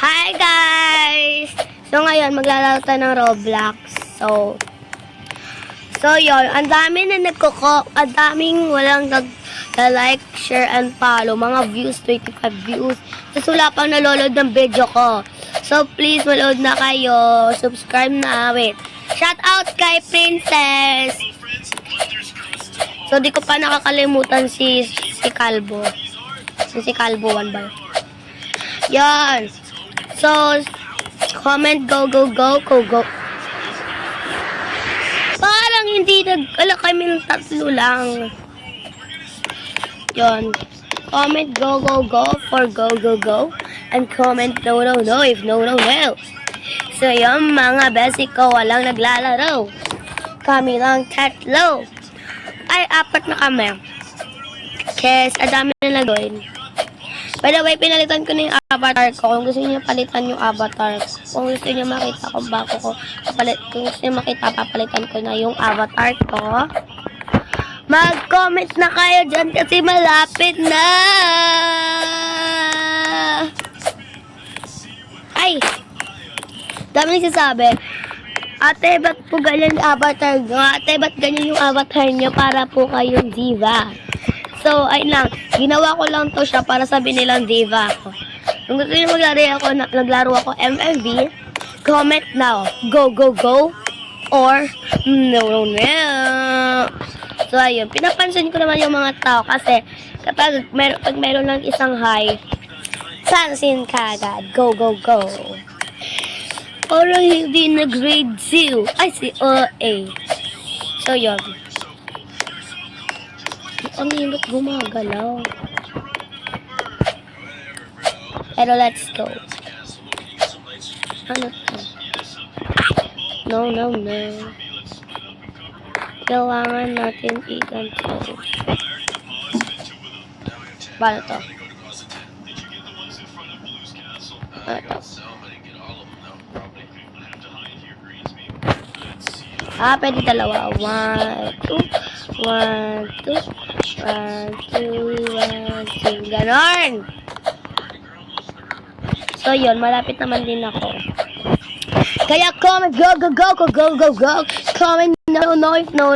Hi guys! So ngayon maglalaro tayo ng Roblox. So yon, ang dami na ang daming walang nag-like, share, and follow. Mga views, 25 views. Tapos wala pang naloload ng video ko. So please, malood na kayo. Subscribe na. Wait. Shout out kay Princess! So di ko pa nakakalimutan si Calvo. Si Calvo 1 by. Yan. So, comment go. Parang hindi ala kami ng tatlo lang. Yon. Comment go for go. And comment no if no. So, yung mga basic ko walang naglalaro. Kami lang tatlo. Ay, apat na kami. Kasi, adami na nagawin. By the way, pinalitan ko na yung avatar ko. Kung gusto niyo palitan yung avatar ko. Kung gusto niyo makita kung bako ko, kung gusto niyo makita, papalitan ko na yung avatar ko. Mag-comment na kayo dyan kasi malapit na. Ay! Dami nagsasabi. Ate, ba't po ganyan yung avatar nyo? Ate, ba't ganyan yung avatar nyo para po kayong diva? So, ayun lang. Ginawa ko lang to siya para sabihin nilang diva ako. Kung gusto nyo naglaro ako MMB, comment now. Go. Or, no. So, ayun. Pinapansin ko naman yung mga tao kasi kapag pag meron lang isang hi, pansin ka agad. Go. Parang hindi na grade 2. Ay, si OA. So, yun. Ang hirap gumagalaw. Pero let's go. Ano to? No. Gawangan natin i-control. Paano to? Ano to? Pwede dalawa. 1, 2. Ganon! So, yun. Malapit naman din ako. Kaya comment go. Comment no if no.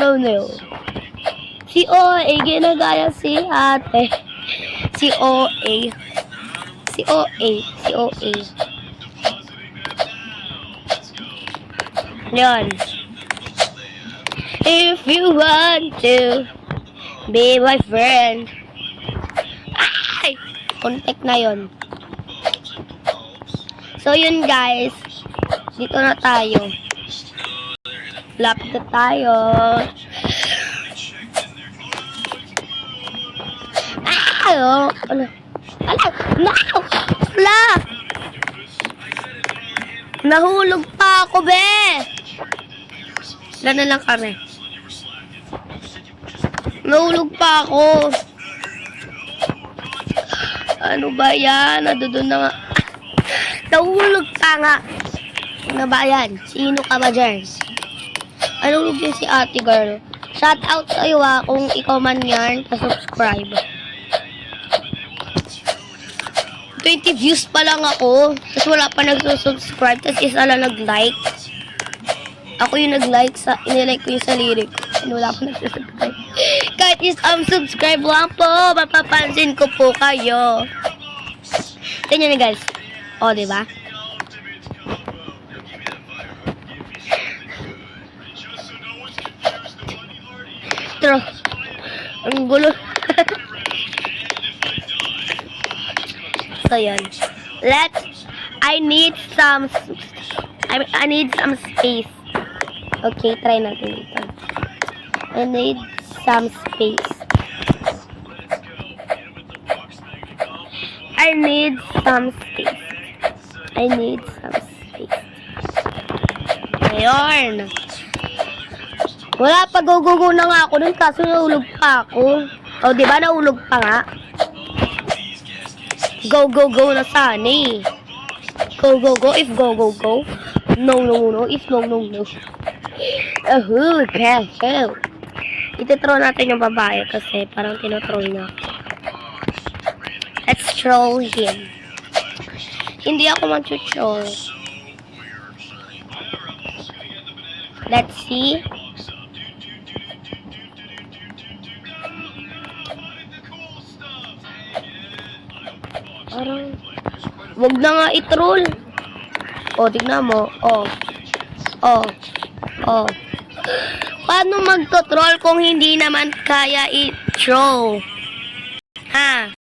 Si OA, ginagaya si ate. Si OA. Yun. If you want to be my friend. Ay! Contact na yun. So, yun guys. Dito na tayo. Lapit na tayo. Nahulog pa ako, be! Wala na lang kami. Nahulog pa ako. Ano ba yan? Nadudun na nga. Nahulog pa nga. Ano ba yan? Sino ka ba dyan? Nahulog yun si ate girl. Shout out sa iyo kung ikaw man yan. Pa-subscribe. 20 views pa lang ako. Tapos wala pa nagsusubscribe. Tapos isa lang nag-like. Ako yung nag-like sa, inilike ko yung sarili ko. Wala pa nagsusubscribe. Kahit subscribe lang po, mapapansin ko po kayo. Tingnan niyo guys. O, diba? True. Ang gulo. So, yun. I need some space. Okay, try natin ito. I need some space. Ayun. Wala pa, go na nga ako dun kaso nahulog pa ako. O, diba nahulog pa nga? Go na sana eh. Go if go. No if no. Careful. Ito-troll natin yung babae kasi parang tinotroll niya. Let's troll him. Hindi ako mag-troll. Let's see. Parang, wag na nga i-troll. O, tignan mo. O. Paano magto-troll kung hindi naman kaya i-troll? Ha?